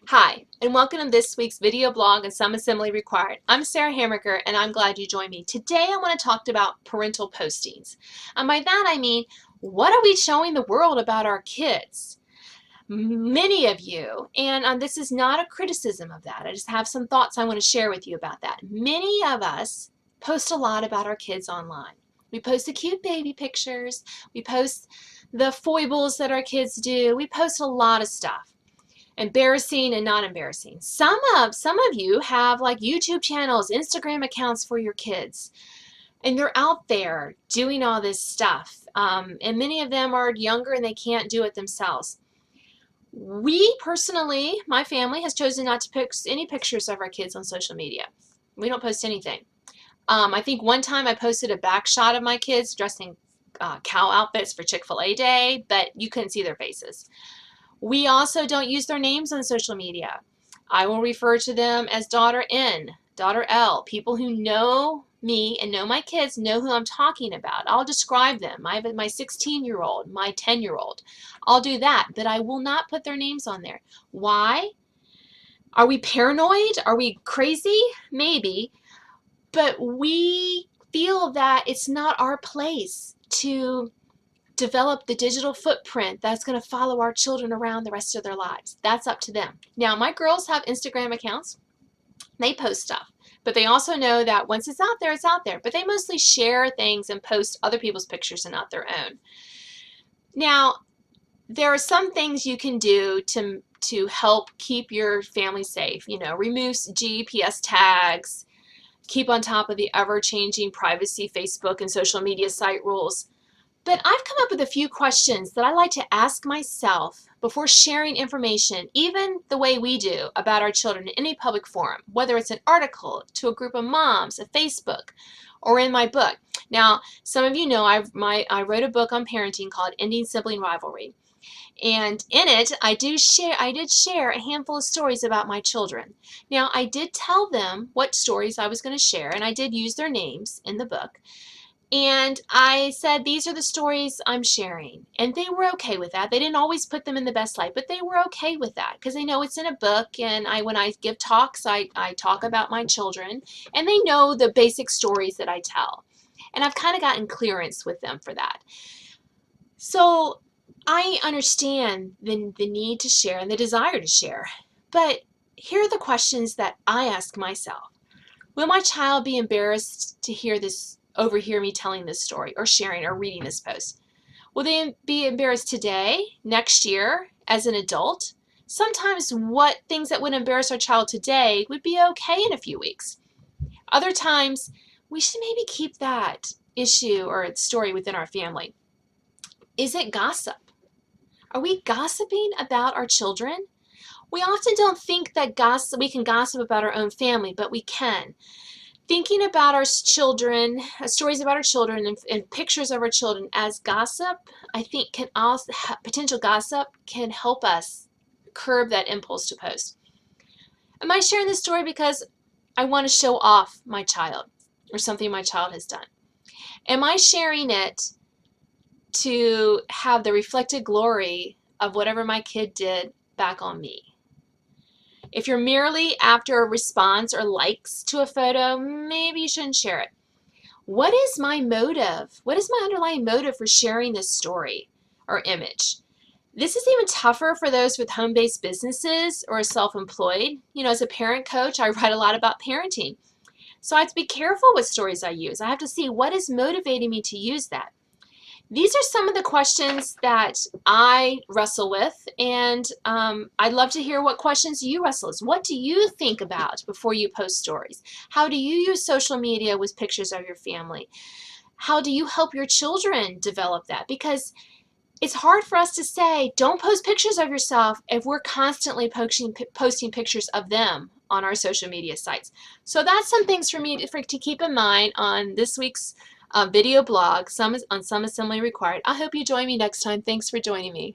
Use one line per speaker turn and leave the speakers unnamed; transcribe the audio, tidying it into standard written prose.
Hi, and welcome to this week's video blog and Some Assembly Required. I'm Sarah Hammaker, and I'm glad you joined me. Today I want to talk about parental postings. And by that I mean, what are we showing the world about our kids? Many of you, and this is not a criticism of that, I just have some thoughts I want to share with you about that. Many of us post a lot about our kids online. We post the cute baby pictures, we post the foibles that our kids do, we post a lot of stuff. Embarrassing and not embarrassing. Some of you have like YouTube channels, Instagram accounts for your kids, and they're out there doing all this stuff. And many of them are younger and they can't do it themselves. We personally, my family, has chosen not to post any pictures of our kids on social media. We don't post anything. I think one time I posted a back shot of my kids dressed in cow outfits for Chick-fil-A Day, but you couldn't see their faces. We also don't use their names on social media. I will refer to them as daughter N, daughter L. People who know me and know my kids know who I'm talking about. I'll describe them. I have my 16-year-old, my 10-year-old. I'll do that, but I will not put their names on there. Why? Are we paranoid? Are we crazy? Maybe. But we feel that it's not our place to develop the digital footprint that's going to follow our children around the rest of their lives. That's up to them. Now, my girls have Instagram accounts. They post stuff, but they also know that once it's out there, it's out there. But they mostly share things and post other people's pictures and not their own. Now, there are some things you can do to help keep your family safe. You know, remove GPS tags, keep on top of the ever-changing privacy Facebook and social media site rules. But I've come up with a few questions that I like to ask myself before sharing information, even the way we do, about our children in any public forum, whether it's an article to a group of moms, a Facebook, or in my book. Now, some of you know I wrote a book on parenting called Ending Sibling Rivalry. And in it, I did share a handful of stories about my children. Now, I did tell them what stories I was going to share, and I did use their names in the book. And I said, these are the stories I'm sharing. And they were okay with that. They didn't always put them in the best light, but they were okay with that because they know it's in a book. And when I give talks, I talk about my children. And they know the basic stories that I tell. And I've kind of gotten clearance with them for that. So I understand the need to share and the desire to share. But here are the questions that I ask myself. Will my child be embarrassed to overhear me telling this story or sharing or reading this post? Will they be embarrassed today, next year, as an adult? Sometimes things that would embarrass our child today would be okay in a few weeks. Other times, we should maybe keep that issue or story within our family. Is it gossip? Are we gossiping about our children? We often don't think that we can gossip about our own family, but we can. Thinking about our children, stories about our children and pictures of our children as gossip, I think potential gossip can help us curb that impulse to post. Am I sharing this story because I want to show off my child or something my child has done? Am I sharing it to have the reflected glory of whatever my kid did back on me? If you're merely after a response or likes to a photo, maybe you shouldn't share it. What is my motive? What is my underlying motive for sharing this story or image? This is even tougher for those with home-based businesses or self-employed. You know, as a parent coach, I write a lot about parenting. So I have to be careful with stories I use. I have to see what is motivating me to use that. These are some of the questions that I wrestle with, and I'd love to hear what questions you wrestle with. What do you think about before you post stories? How do you use social media with pictures of your family? How do you help your children develop that? Because it's hard for us to say, don't post pictures of yourself if we're constantly posting pictures of them on our social media sites. So that's some things for me to keep in mind on this week's video blog, on Some Assembly Required. I hope you join me next time. Thanks for joining me.